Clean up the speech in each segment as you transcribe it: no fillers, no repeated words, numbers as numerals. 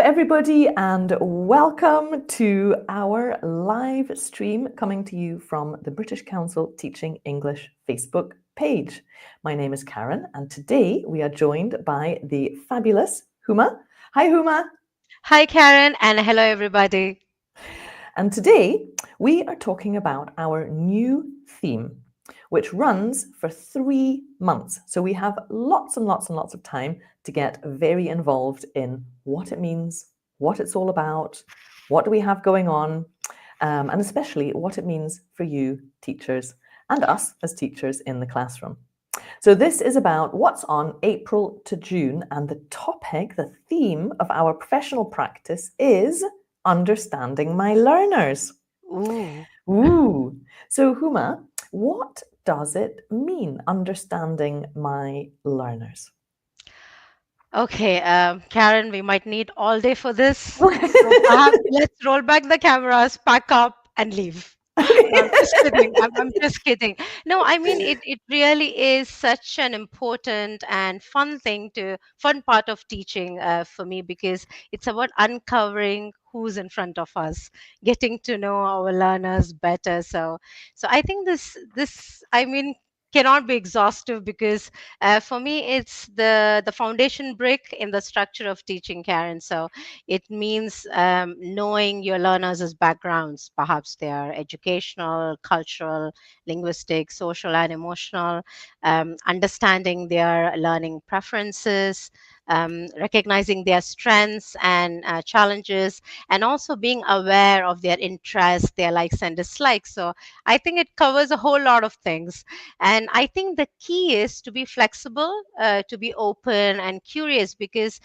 everybody, and welcome to our live stream coming to you from the British Council Teaching English Facebook page. My name is Karen, and today we are joined by the fabulous Huma. Hi, Huma. Hi, Karen, and hello, everybody. And today we are talking about our new theme, which runs for 3 months. So we have lots and lots and lots of time to get very involved in what it means, what it's all about, what do we have going on, and especially what it means for you teachers and us as teachers in the classroom. So this is about what's on April to June, and the topic, the theme of our professional practice is understanding my learners. Ooh. Ooh. So Huma, what does it mean, understanding my learners? Okay, Karen, we might need all day for this. So perhaps let's roll back the cameras, pack up, and leave. No, I'm just kidding. I'm just kidding. No, I mean it really is such an important and fun part of teaching for me, because it's about uncovering who's in front of us, getting to know our learners better. So I think this I mean cannot be exhaustive, because for me it's the foundation brick in the structure of teaching, Karen. So it means knowing your learners' backgrounds. Perhaps they are educational, cultural, linguistic, social, and emotional, understanding their learning preferences, recognizing their strengths and challenges, and also being aware of their interests, their likes and dislikes. So I think it covers a whole lot of things. And I think the key is to be flexible, to be open and curious, because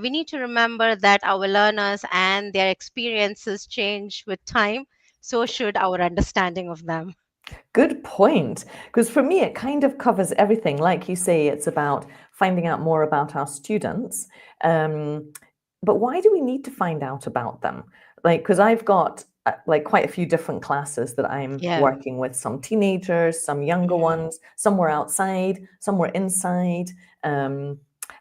we need to remember that our learners and their experiences change with time. So should our understanding of them. Good point. Because for me, it kind of covers everything. Like you say, it's about finding out more about our students. But why do we need to find out about them? Like, because I've got like quite a few different classes that I'm Yeah. working with, some teenagers, some younger Mm. ones, some were outside, some were inside.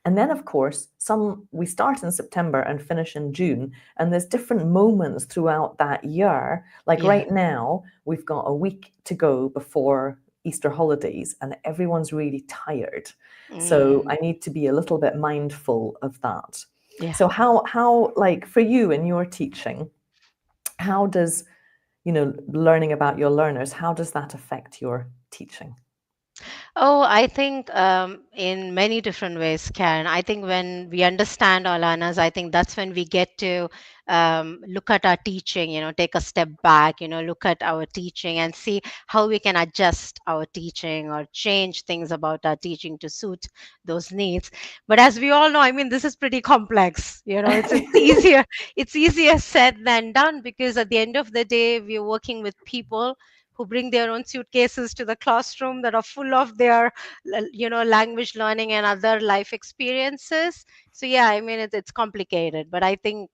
And then, of course, some we start in September and finish in June. And there's different moments throughout that year. Like Yeah. right now, we've got a week to go before Easter holidays, and everyone's really tired. So Mm. I need to be a little bit mindful of that. Yeah. So how like for you in your teaching, how does, learning about your learners, how does that affect your teaching? Oh, I think in many different ways, Karen. I think when we understand our learners, I think that's when we get to look at our teaching, take a step back, look at our teaching and see how we can adjust our teaching or change things about our teaching to suit those needs. But as we all know, I mean, this is pretty complex. It's easier said than done, because at the end of the day, we're working with people who bring their own suitcases to the classroom that are full of their language learning and other life experiences. So yeah, I mean it's complicated, but I think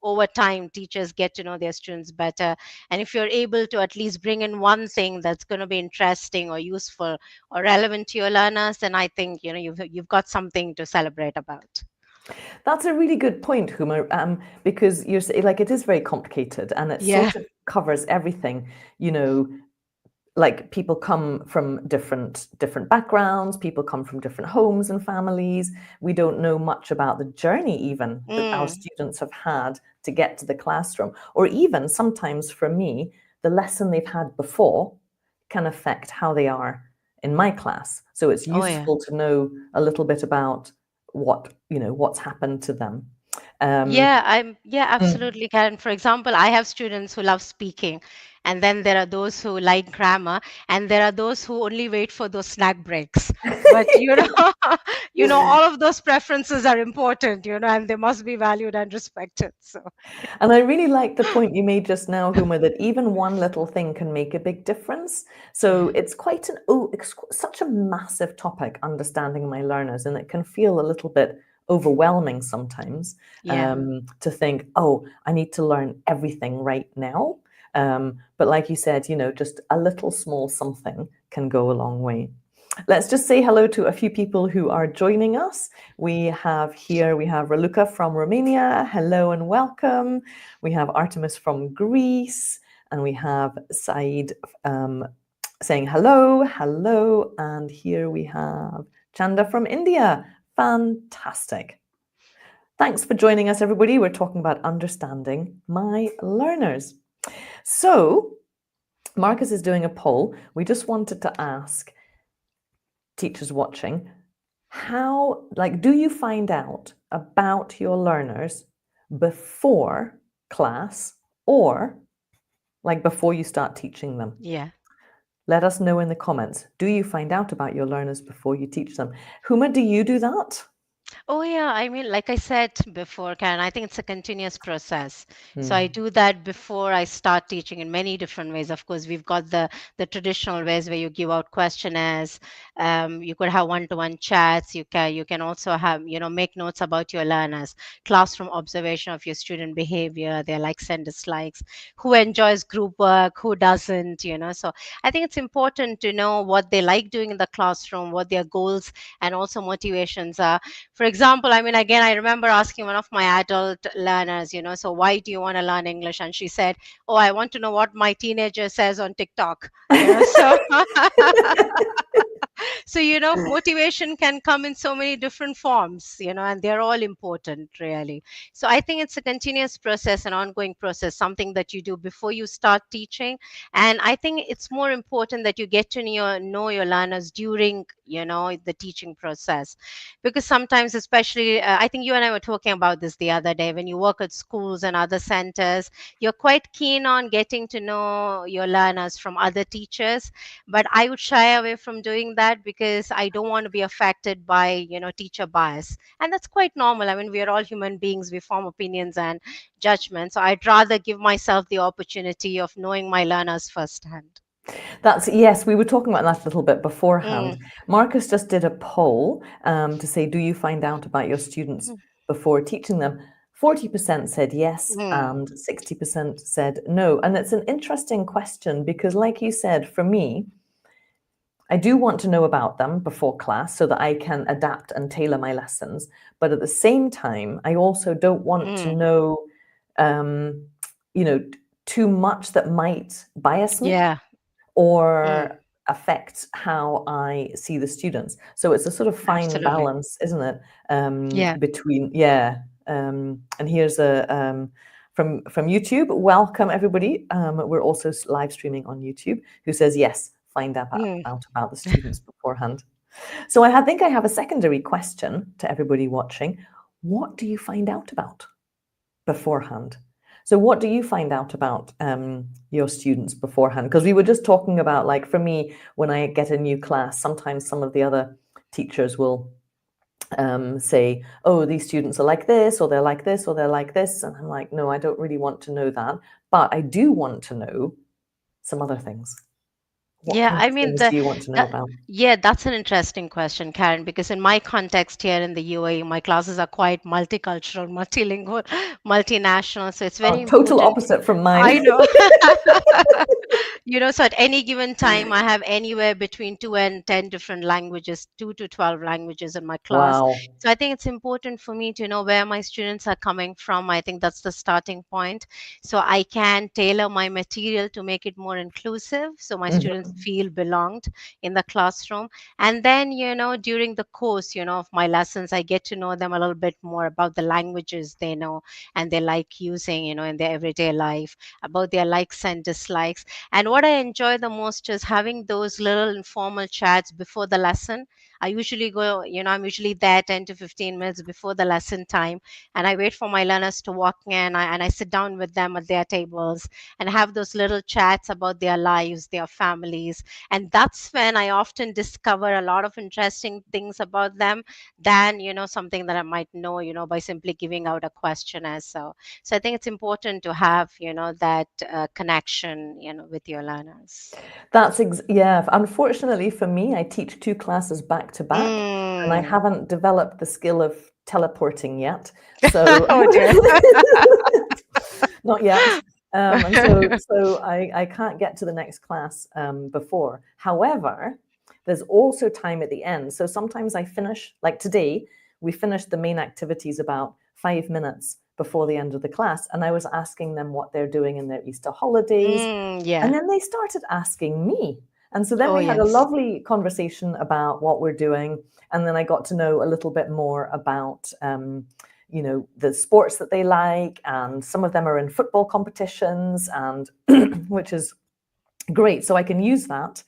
over time teachers get to know their students better, and if you're able to at least bring in one thing that's going to be interesting or useful or relevant to your learners, then I think you've got something to celebrate about. That's a really good point, Huma, because you're like it is very complicated and it Yeah. sort of covers everything. You know, like people come from different backgrounds, people come from different homes and families. We don't know much about the journey even that our Mm. students have had to get to the classroom, or even sometimes for me, the lesson they've had before can affect how they are in my class. So it's Oh yeah. useful to know a little bit about what's happened to them. um, Yeah, mm. absolutely, Karen. For example, I have students who love speaking, and then there are those who like grammar, and there are those who only wait for those snack breaks. But all of those preferences are important, and they must be valued and respected. So And I really like the point you made just now, Huma, that even one little thing can make a big difference. yeah, So it's quite it's such a massive topic, understanding my learners, and it can feel a little bit overwhelming sometimes, yeah. to think, oh, I need to learn everything right now. But like you said, just a little small something can go a long way. Let's just say hello to a few people who are joining us. We have Raluca from Romania. Hello and welcome. We have Artemis from Greece, and we have Said saying hello, hello. And here we have Chanda from India. Fantastic. Thanks for joining us, everybody. We're talking about understanding my learners. So, Marcus is doing a poll. We just wanted to ask teachers watching, do you find out about your learners before class or before you start teaching them? Yeah. Let us know in the comments. Do you find out about your learners before you teach them? Huma, do you do that? Oh, yeah. I mean, like I said before, Karen, I think it's a continuous process. So I do that before I start teaching in many different ways. Of course, we've got the traditional ways where you give out questionnaires. You could have one-to-one chats. You can also have, make notes about your learners, classroom observation of your student behavior, their likes and dislikes, who enjoys group work, who doesn't. So I think it's important to know what they like doing in the classroom, what their goals and also motivations are. For example, I mean, again, I remember asking one of my adult learners, so why do you want to learn English? And she said, oh, I want to know what my teenager says on TikTok. So so motivation can come in so many different forms, and they're all important, really. So I think it's a continuous process, an ongoing process, something that you do before you start teaching. And I think it's more important that you get to know your learners during the teaching process, because sometimes, especially I think you and I were talking about this the other day, when you work at schools and other centers, you're quite keen on getting to know your learners from other teachers, but I would shy away from doing that because I don't want to be affected by teacher bias, and that's quite normal. I mean, we are all human beings, we form opinions and judgments, so I'd rather give myself the opportunity of knowing my learners firsthand. Yes, we were talking about that a little bit beforehand. Mm. Marcus just did a poll to say, do you find out about your students before teaching them? 40% said yes and 60% said no. And it's an interesting question because, like you said, for me, I do want to know about them before class so that I can adapt and tailor my lessons. But at the same time, I also don't want to know, too much that might bias me. Yeah. Or affect how I see the students. So it's a sort of fine Absolutely. balance, isn't it? Yeah. Between and here's from YouTube. Welcome everybody. We're also live streaming on YouTube. Who says yes? Find out about the students beforehand. So I think I have a secondary question to everybody watching. What do you find out about beforehand? So what do you find out about your students beforehand? Because we were just talking about, like, for me, when I get a new class, sometimes some of the other teachers will say, oh, these students are like this, or they're like this, or they're like this. And I'm like, no, I don't really want to know that. But I do want to know some other things. What Yeah, kinds I of mean, things do you want to know about? that's an interesting question, Karen, because in my context here in the UAE, my classes are quite multicultural, multilingual, multinational. So it's very Oh, total important. opposite from I mine. know. So at any given time, I have anywhere between 2 and 10 different languages, 2 to 12 languages in my class. Wow. So I think it's important for me to know where my students are coming from. I think that's the starting point. So I can tailor my material to make it more inclusive so my students feel belonged in the classroom. And then, during the course, of my lessons, I get to know them a little bit more about the languages they know and they like using, in their everyday life, about their likes and dislikes. And what I enjoy the most is having those little informal chats before the lesson. I usually go, I'm usually there 10 to 15 minutes before the lesson time, and I wait for my learners to walk in, and I sit down with them at their tables and have those little chats about their lives, their families. And that's when I often discover a lot of interesting things about them than, something that I might know, by simply giving out a questionnaire. So I think it's important to have, that connection, with your learners. Yeah. Unfortunately for me, I teach 2 classes back to back, and I haven't developed the skill of teleporting yet. So Oh dear. not yet. And so I can't get to the next class before. However, there's also time at the end. So sometimes I finish, like today, we finished the main activities about 5 minutes before the end of the class. And I was asking them what they're doing in their Easter holidays. Yeah. And then they started asking me. And so then Oh, we had a yes. lovely conversation about what we're doing. And then I got to know a little bit more about, the sports that they like. And some of them are in football competitions, and which is great. So I can use that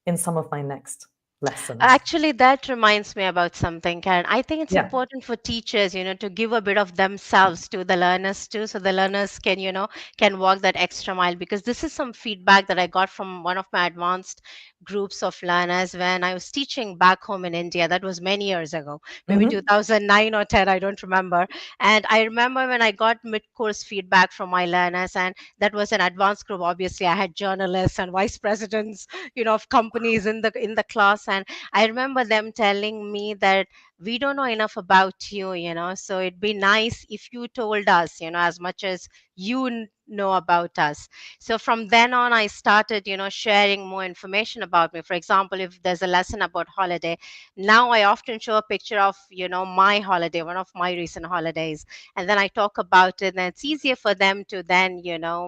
in some of my next lessons. Actually, that reminds me about something, Karen. I think it's Yeah. important for teachers, to give a bit of themselves to the learners too, so the learners can, can walk that extra mile. Because this is some feedback that I got from one of my advanced groups of learners when I was teaching back home in India. That was many years ago, maybe Mm-hmm. 2009 or 10, I don't remember. And I remember when I got mid-course feedback from my learners, and that was an advanced group. Obviously, I had journalists and vice presidents, of companies in the class, and I remember them telling me that we don't know enough about you, so it'd be nice if you told us, as much as you know about us. So from then on, I started, sharing more information about me. For example, if there's a lesson about holiday, now I often show a picture of, my holiday, one of my recent holidays, and then I talk about it, and it's easier for them to then,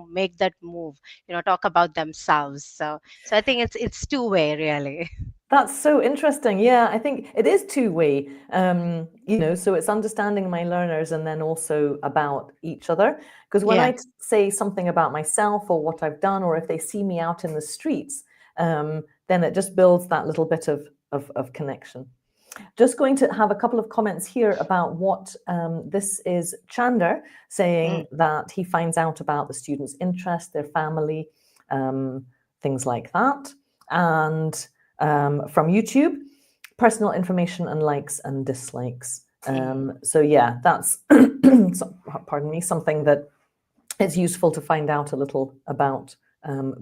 make that move, talk about themselves. So I think it's two-way, really. That's so interesting. Yeah, I think it is two-way. So it's understanding my learners and then also about each other. Because when Yeah. I say something about myself or what I've done, or if they see me out in the streets, then it just builds that little bit of connection. Just going to have a couple of comments here about what this is Chander saying, that he finds out about the students' interest, their family, things like that. And from YouTube, personal information and likes and dislikes. So yeah, that's pardon me, something that it's useful to find out a little about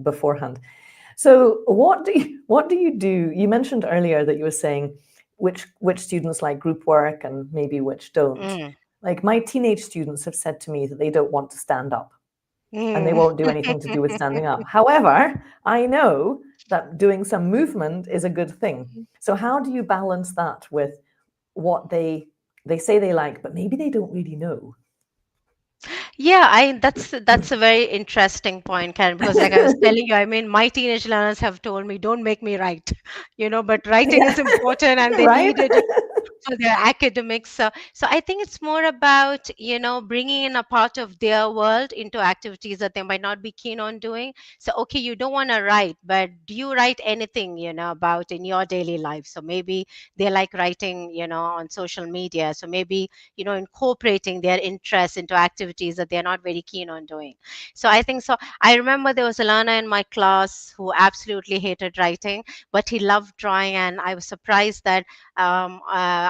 beforehand. So what do you do? You mentioned earlier that you were saying which students like group work and maybe which don't. Like my teenage students have said to me that they don't want to stand up and they Mm. won't do anything to do with standing up. However, I know that doing some movement is a good thing. So how do you balance that with what they say they like, but maybe they don't really know? Yeah, that's a very interesting point, Karen, because like I was telling you, I mean, my teenage learners have told me, don't make me write, but writing Yeah, is important and they right? need it for their academics. So I think it's more about, bringing in a part of their world into activities that they might not be keen on doing. So, okay, you don't want to write, but do you write anything, about in your daily life? So maybe they like writing, on social media. So maybe, incorporating their interests into activities that they're not very keen on doing. So I think so. I remember there was a learner in my class who absolutely hated writing, but he loved drawing. And I was surprised that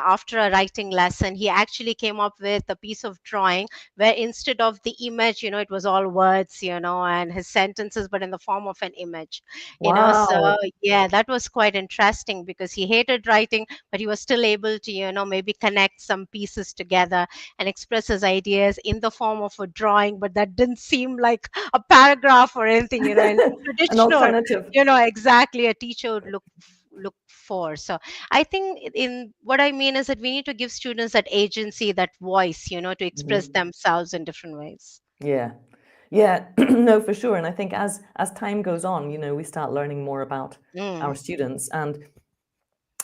after a writing lesson, he actually came up with a piece of drawing where instead of the image, it was all words, and his sentences, but in the form of an image, So Wow. yeah, that was quite interesting because he hated writing, but he was still able to, maybe connect some pieces together and express his ideas in the form of a drawing, but that didn't seem like a paragraph or anything, in An traditional, alternative. exactly a teacher would look for. So I think in what I mean is that we need to give students that agency, that voice, to express Mhm. themselves in different ways. Yeah. Yeah, no, for sure. And I think as time goes on, we start learning more about our Mm, students, and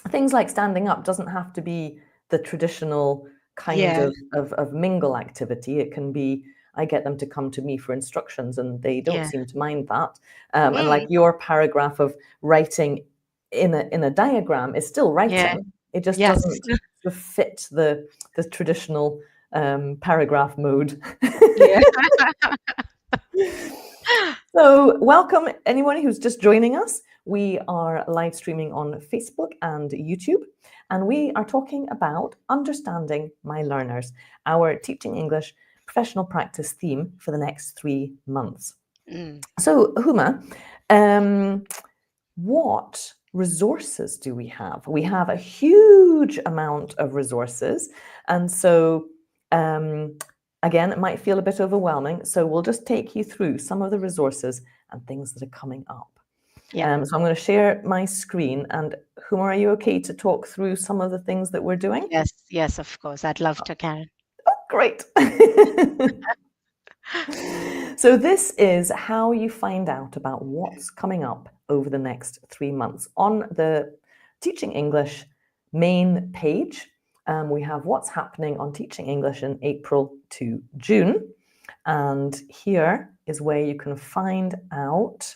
things like standing up doesn't have to be the traditional kind yeah, of mingle activity. It can be, I get them to come to me for instructions and they don't yeah, seem to mind that. And like mm, your paragraph of writing in a diagram is still yeah, writing. It just yes. doesn't sort of fit the traditional paragraph mode. Yeah. So, welcome anyone who's just joining us. We are live streaming on Facebook and YouTube, and we are talking about understanding my learners, our Teaching English professional practice theme for the next 3 months. Mm, So, Huma, um, what resources do we have? We have a huge amount of resources, and so again, it might feel a bit overwhelming, so we'll just take you through some of the resources and things that are coming up. Yeah. So I'm going to share my screen. And Huma, are you okay to talk through some of the things that we're doing? Yes, yes, of course. I'd love to, Karen. Oh, great. So this is how you find out about what's coming up over the next 3 months. On the Teaching English main page, we have what's happening on Teaching English in April to June. And here is where you can find out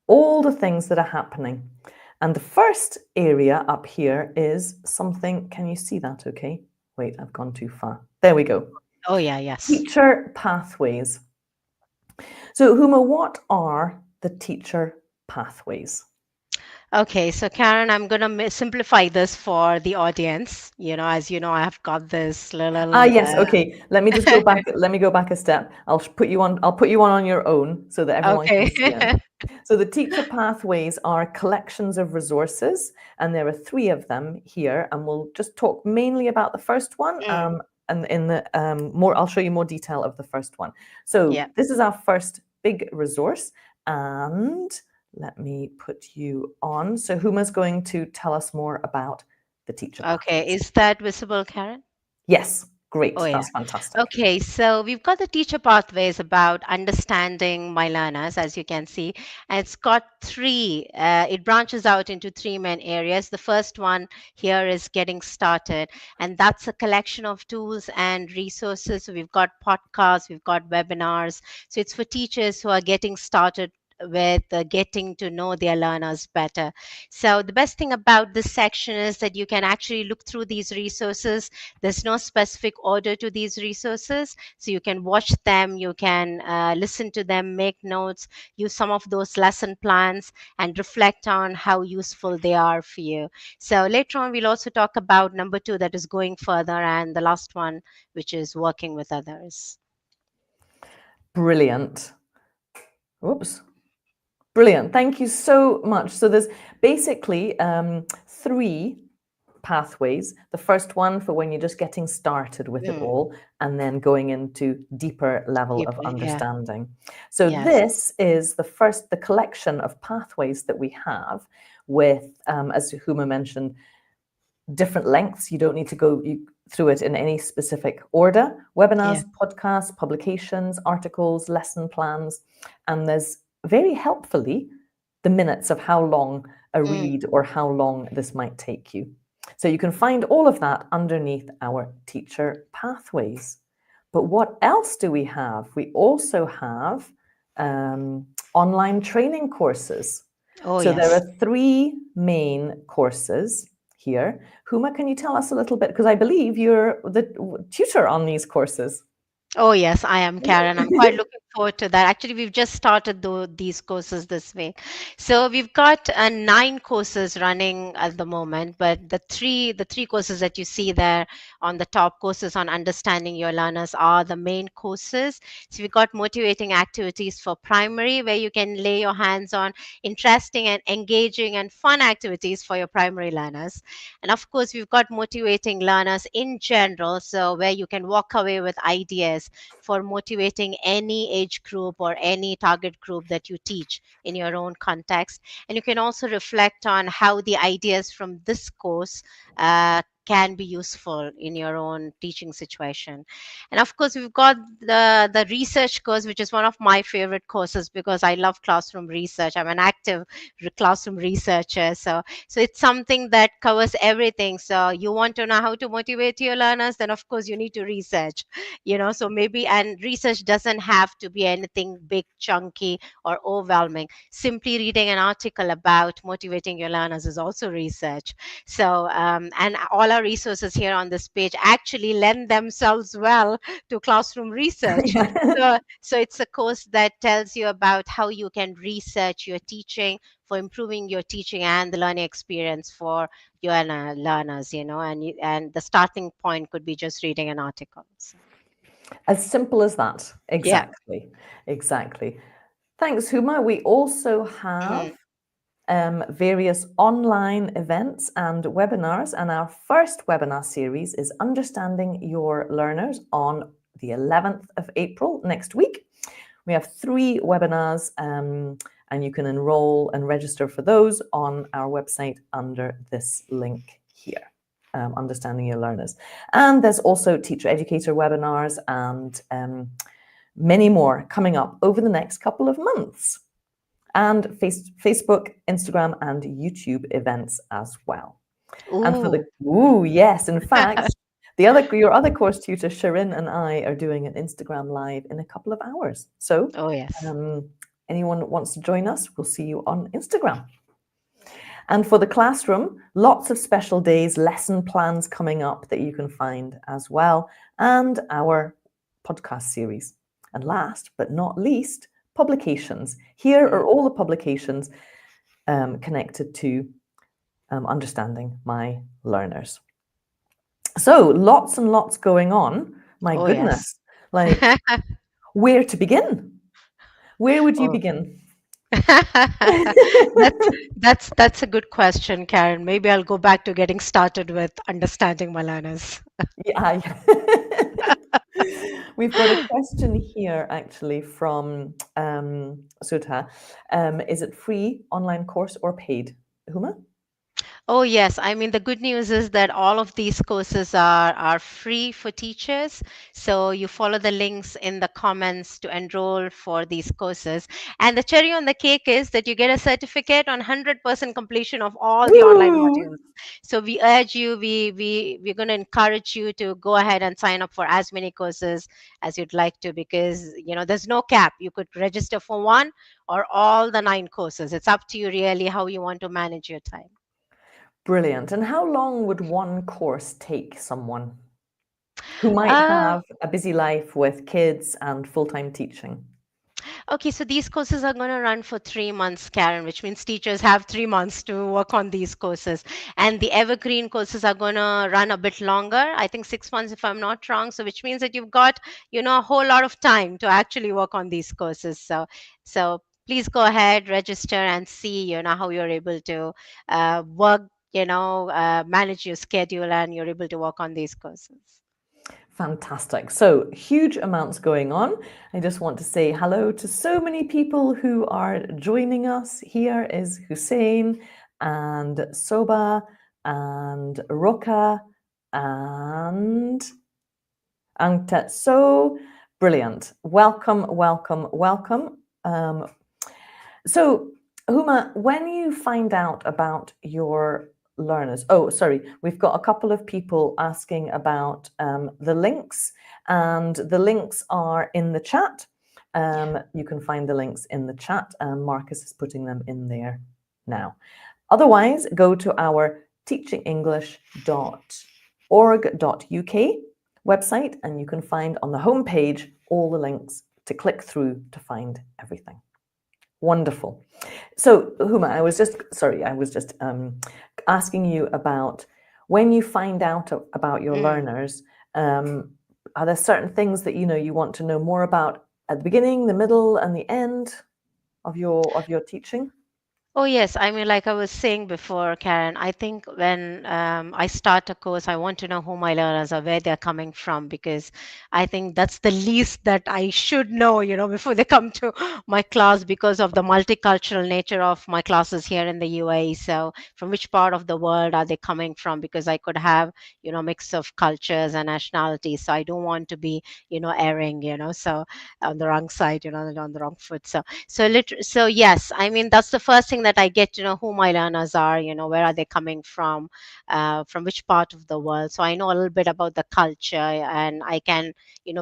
all the things that are happening. And the first area up here is something, can you see that okay? Wait, I've gone too far. There we go. Oh, yeah, yes. Teacher pathways. So Huma, what are the teacher pathways? Okay, so Karen, I'm going to simplify this for the audience. As you know, I have got this little. Yes, okay. Let me just go back. Let me go back a step. I'll put you on your own so that everyone can Okay. see it. So the teacher pathways are collections of resources, and there are 3 of them here, and we'll just talk mainly about the first one. Mm, And in the I'll show you more detail of the first one. So yeah. this is our first big resource, and let me put you on. So Huma's going to tell us more about the teacher Okay. pathways. Is that visible, Karen? Yes, Oh, great. yeah. That's fantastic. Okay, so we've got the teacher pathways about understanding my learners, as you can see, and it's got 3. It branches out into 3 main areas. The first one here is getting started, and that's a collection of tools and resources. So we've got podcasts, we've got webinars. So it's for teachers who are getting started with getting to know their learners better. So the best thing about this section is that you can actually look through these resources. There's no specific order to these resources, so you can watch them, you can listen to them, make notes, use some of those lesson plans, and reflect on how useful they are for you. So later on, we'll also talk about number 2, that is going further, and the last one, which is working with others. Brilliant. Whoops. Brilliant. Thank you so much. So there's basically 3 pathways. The first one for when you're just getting started with it Mm, all, and then going into deeper level of yeah. understanding. So Yes. this is the collection of pathways that we have with, as Huma mentioned, different lengths. You don't need to go through it in any specific order. Yeah. Webinars, podcasts, publications, articles, lesson plans, and there's very helpfully the minutes of how long a Mm. read or how long this might take you. So you can find all of that underneath our teacher pathways. But what else do we have? We also have online training courses. Oh, So there yes. are 3 main courses here. Huma, can you tell us a little bit? Because I believe you're the tutor on these courses. Oh, yes, I am, Karen. I'm quite looking forward to that. Actually, we've just started these courses this week. So we've got 9 courses running at the moment, but the three courses that you see there on the top, courses on understanding your learners, are the main courses. So we've got motivating activities for primary, where you can lay your hands on interesting and engaging and fun activities for your primary learners. And of course, we've got motivating learners in general, so where you can walk away with ideas for motivating any age group or any target group that you teach in your own context. And you can also reflect on how the ideas from this course can be useful in your own teaching situation. And of course, we've got the research course, which is one of my favorite courses because I love classroom research. I'm an active classroom researcher. So it's something that covers everything. So you want to know how to motivate your learners, then of course you need to research. So maybe, and research doesn't have to be anything big, chunky, or overwhelming. Simply reading an article about motivating your learners is also research. So and all our resources here on this page actually lend themselves well to classroom research. So it's a course that tells you about how you can research your teaching for improving your teaching and the learning experience for your learners, and the starting point could be just reading an article. So, As simple as that. yeah. Exactly. Exactly. Thanks, Huma. We also have Mhm. various online events and webinars. And our first webinar series is Understanding Your Learners on the 11th of April next week. We have 3 webinars and you can enroll and register for those on our website under this link here. Understanding Your Learners. And there's also teacher educator webinars and many more coming up over the next couple of months. And Facebook, Instagram, and YouTube events as well. And for the yes, in fact, your other course tutor Sharon and I are doing an Instagram live in a couple of hours. So Oh, yes. anyone wants to join us, we'll see you on Instagram. And for the classroom, lots of special days, lesson plans coming up that you can find as well, and our podcast series. And last but not least, publications. Here are all the publications connected to understanding my learners. So lots and lots going on. My goodness, Yes. like where to begin? Where would you begin? That's a good question, Karen. Maybe I'll go back to getting started with understanding my learners. Yeah. We've got a question here actually from Sudha. Is it free online course or paid? Huma? Oh, yes. I mean, the good news is that all of these courses are free for teachers. So you follow the links in the comments to enroll for these courses. And the cherry on the cake is that you get a certificate on 100% completion of all the online Woo! modules. So we urge you, we're going to encourage you to go ahead and sign up for as many courses as you'd like to, because, there's no cap. You could register for one or all the 9 courses. It's up to you really how you want to manage your time. Brilliant. And how long would one course take someone who might have a busy life with kids and full-time teaching? Okay, so these courses are going to run for 3 months, Karen, which means teachers have 3 months to work on these courses. And the evergreen courses are going to run a bit longer, I think 6 months if I'm not wrong. So which means that you've got, a whole lot of time to actually work on these courses. So please go ahead, register and see, how you're able to work, manage your schedule and you're able to work on these courses. Fantastic. So huge amounts going on. I just want to say hello to so many people who are joining us. Here is Hussein and Soba and Roka and Angta. So brilliant. Welcome, welcome, welcome. So Huma, when you find out about your learners, we've got a couple of people asking about the links, and the links are in the chat. You can find the links in the chat, and Marcus is putting them in there now. Otherwise, go to our teachingenglish.org.uk website, and you can find on the homepage all the links to click through to find everything. Wonderful. So, Huma, I was just asking you about when you find out about your learners, are there certain things that you want to know more about at the beginning, the middle, and the end of your teaching? Oh, yes. I mean, like I was saying before, Karen, I think when I start a course, I want to know who my learners are, where they're coming from, because I think that's the least that I should know, before they come to my class, because of the multicultural nature of my classes here in the UAE. So, from which part of the world are they coming from? Because I could have, mix of cultures and nationalities. So, I don't want to be, erring, so on the wrong side, on the wrong foot. So yes, I mean that's the first thing that I get to know who my learners are, where are they coming from which part of the world. So I know a little bit about the culture and I can,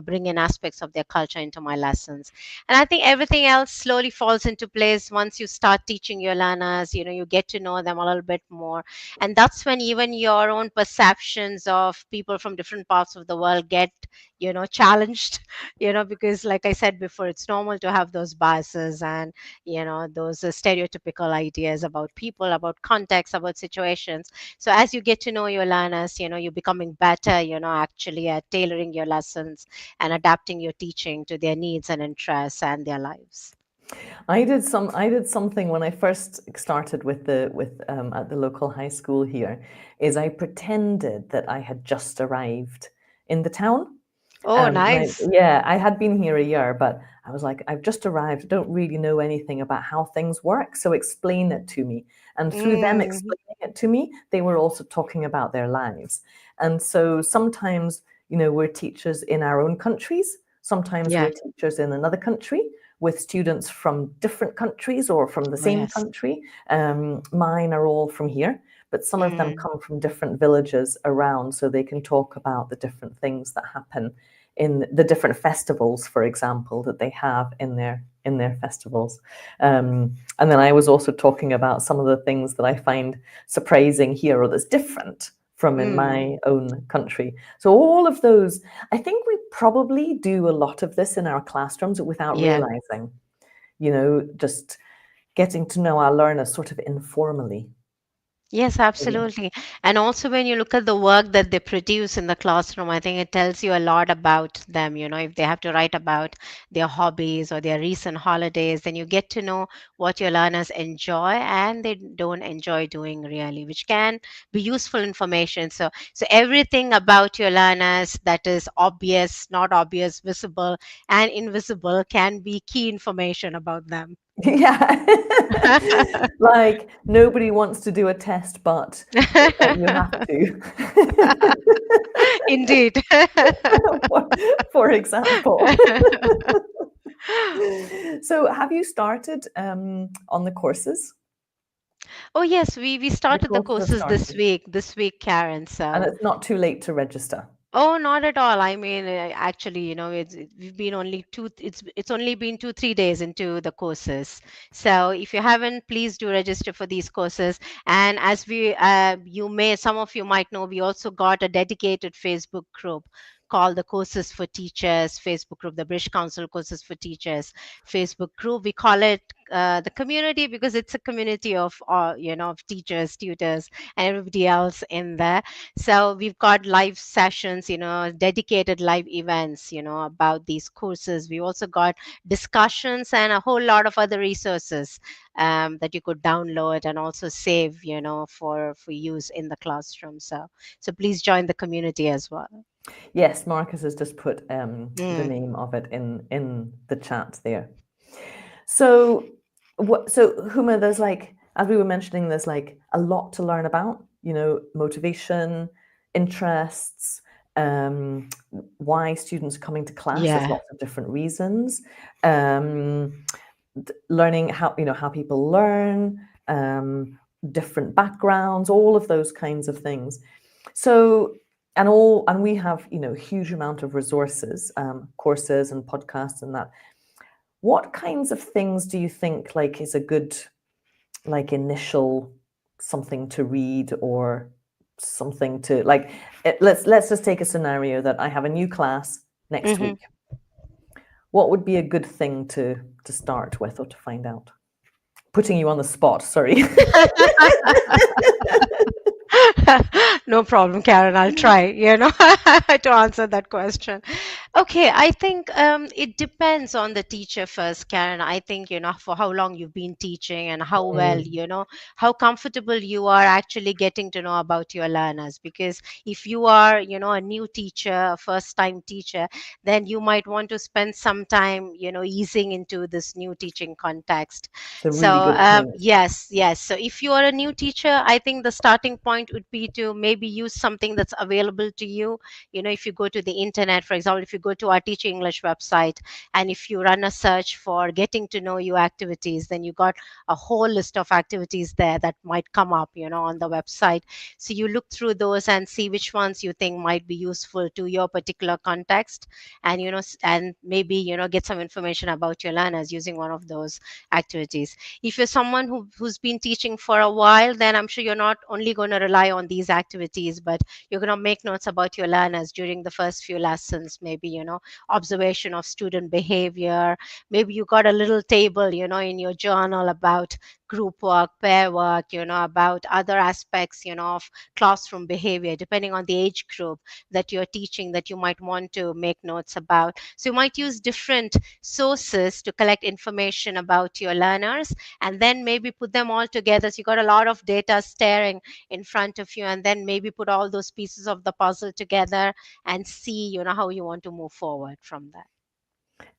bring in aspects of their culture into my lessons. And I think everything else slowly falls into place once you start teaching your learners, you get to know them a little bit more. And that's when even your own perceptions of people from different parts of the world get, challenged, because like I said before, it's normal to have those biases and those stereotypical ideas about people, about context, about situations. So as you get to know your learners, you're becoming better, actually at tailoring your lessons and adapting your teaching to their needs and interests and their lives. I did something when I first started with at the local high school here, is I pretended that I had just arrived in the town. Oh, My nice. Yeah, I had been here a year, but I was like, I've just arrived. I don't really know anything about how things work, so explain it to me. And through them Mm, explaining it to me, they were also talking about their lives. And so sometimes, we're teachers in our own countries. Sometimes yeah. we're teachers in another country with students from different countries or from the Oh, same yes. country. Mine are all from here, but some of them Mm, come from different villages around, so they can talk about the different things that happen in the different festivals, for example, that they have in their festivals. And then I was also talking about some of the things that I find surprising here or that's different from in mm, my own country. So all of those, I think we probably do a lot of this in our classrooms without yeah. realizing, just getting to know our learners sort of informally. Yes, absolutely. And also, when you look at the work that they produce in the classroom, I think it tells you a lot about them. If they have to write about their hobbies or their recent holidays, then you get to know what your learners enjoy and they don't enjoy doing really, which can be useful information. So everything about your learners that is obvious, not obvious, visible, and invisible can be key information about them. Yeah. Like nobody wants to do a test, but you have to. Indeed. for, for example. So have you started on the courses? Oh yes, we The started the courses have courses this started, week, Karen. and So it's not too late to register. oh, not at all. I mean, actually, we've been only it's only been 2 3 days into the courses. So if you haven't, please do register for these courses. And as you may, some of you might know, we also got a dedicated Facebook group called the Courses for Teachers Facebook group, the British Council Courses for Teachers Facebook group. We call it the community because it's a community of of teachers, tutors, and everybody else in there. So we've got live sessions, dedicated live events, about these courses. We also got discussions and a whole lot of other resources that you could download and also save, for use in the classroom. So please join the community as well. Yes, Marcus has just put the Mm, name of it in the chat there. So Huma, there's like, as we were mentioning, there's like a lot to learn about, motivation, interests, um, why students are coming to class. There's yeah. lots of different reasons. Um, Learning how people learn, different backgrounds, all of those kinds of things. So and we have a huge amount of resources, courses and podcasts and that. What kinds of things do you think like is a good like initial something to read or something to like let's just take a scenario that I have a new class next Hmm. week. What would be a good thing to start with or to find out? Putting you on the spot, sorry. No problem, Karen. I'll try, to answer that question. Okay, I think it depends on the teacher first, Karen. I think, for how long you've been teaching and how well, Mm, how comfortable you are actually getting to know about your learners. Because if you are, a new teacher, a first time teacher, then you might want to spend some time, easing into this new teaching context. it's a So, really good point. yes, yes. So, if you are a new teacher, I think the starting point would be to maybe use something that's available to you. If you go to the internet, for example, if you go to our Teaching English website and if you run a search for getting to know you activities, then you got a whole list of activities there that might come up, on the website. So, you look through those and see which ones you think might be useful to your particular context, and and maybe get some information about your learners using one of those activities. If you're someone who's been teaching for a while, then I'm sure you're not only going to rely on these activities, but you're going to make notes about your learners during the first few lessons. Maybe observation of student behavior. Maybe you got a little table in your journal about group work, pair work, about other aspects of classroom behavior, depending on the age group that you're teaching, that you might want to make notes about. So you might use different sources to collect information about your learners and then maybe put them all together. So you got a lot of data staring in front of you, and then maybe put all those pieces of the puzzle together and see how you want to move move forward from that.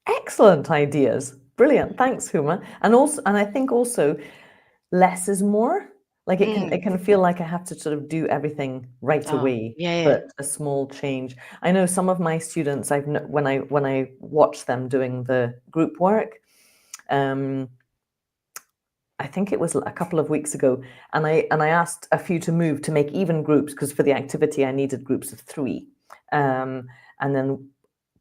Excellent ideas. Brilliant. Thanks, Huma. And also, and I think also less is more. Like it Mm. can feel like I have to sort of do everything right Oh, away, yeah, yeah. but a small change. I know some of my students, when I watch them doing the group work, um, I think it was a couple of weeks ago, and I asked a few to move to make even groups because for the activity I needed groups of 3, and then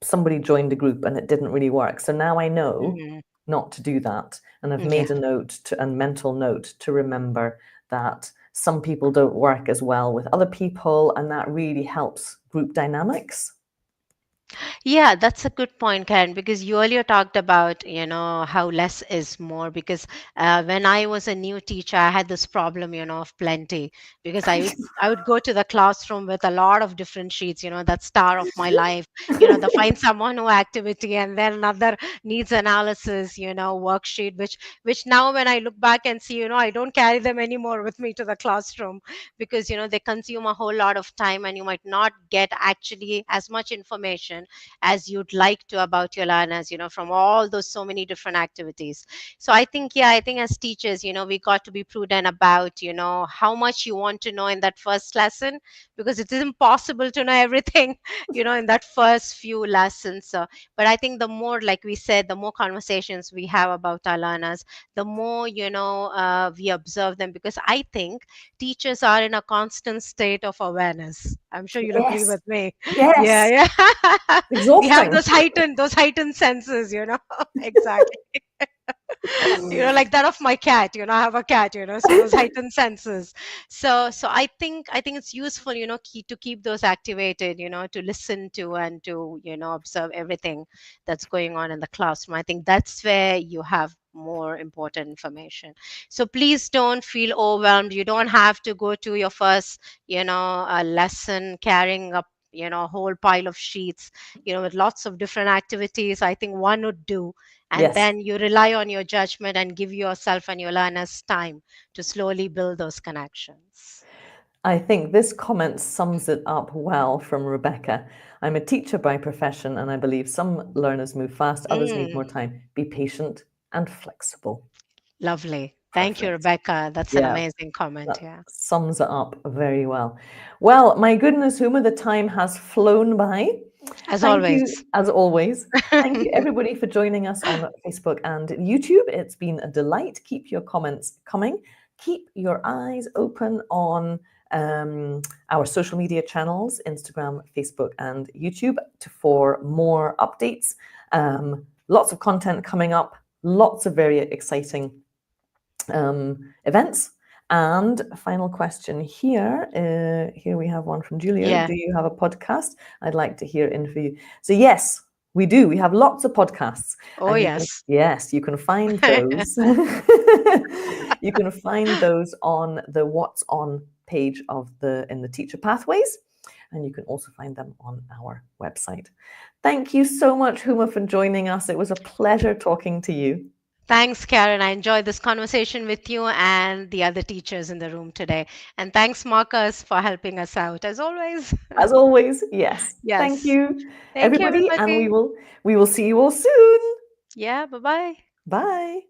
somebody joined a group and it didn't really work. So now I know Mhm. not to do that, and I've Yeah. made a note to a mental note to remember that some people don't work as well with other people, and that really helps group dynamics. Yeah, that's a good point, Karen, because you earlier talked about, how less is more. Because when I was a new teacher, I had this problem, of plenty. Because I would go to the classroom with a lot of different sheets, that star of my life, the find someone who activity, and then another needs analysis, worksheet, which now when I look back and see, I don't carry them anymore with me to the classroom, because they consume a whole lot of time, and you might not get actually as much information as you'd like to about your learners, from all those so many different activities. So I think, yeah, I think as teachers, we got to be prudent about, how much you want to know in that first lesson, because it is impossible to know everything, in that first few lessons. But I think the more, like we said, the more conversations we have about our learners, the more, we observe them, because I think teachers are in a constant state of awareness. I'm sure you'll agree Yes, with me. Yeah, yes, yeah. We have exhausting. those heightened senses, exactly. Like that of my cat. I have a cat. So those heightened senses. So I think it's useful, to keep those activated, to listen to and to observe everything that's going on in the classroom. I think that's where you have more important information. So please don't feel overwhelmed. You don't have to go to your first a lesson carrying up a whole pile of sheets, with lots of different activities. I think one would do, and Yes. then you rely on your judgment and give yourself and your learners time to slowly build those connections. I think this comment sums it up well from Rebecca. I'm a teacher by profession, and I believe some learners move fast, others need more Mm, time. Be patient and flexible. lovely. Thank you, Perfect. Rebecca. That's an Yeah, amazing comment. that Yeah. sums it up very well. Well, my goodness, Huma, the time has flown by. As Thank always. you, as always. Thank you, everybody, for joining us on Facebook and YouTube. It's been a delight. Keep your comments coming. Keep your eyes open on our social media channels, Instagram, Facebook, and YouTube, for more updates. Lots of content coming up, lots of very exciting events. And a final question here. Here we have one from Julia. Yeah. Do you have a podcast? I'd like to hear in for you. So yes, we do. We have lots of podcasts, Oh, and yes. you can find those. You can find those on the What's On page of in the Teacher Pathways, and you can also find them on our website. Thank you so much, Huma, for joining us. It was a pleasure talking to you. Thanks, Karen. I enjoyed this conversation with you and the other teachers in the room today. And thanks, Marcus, for helping us out as always. As always, yes. Thank Yes. you, Thank you, everybody, and everybody. we will see you all soon. Yeah. Bye bye. Bye.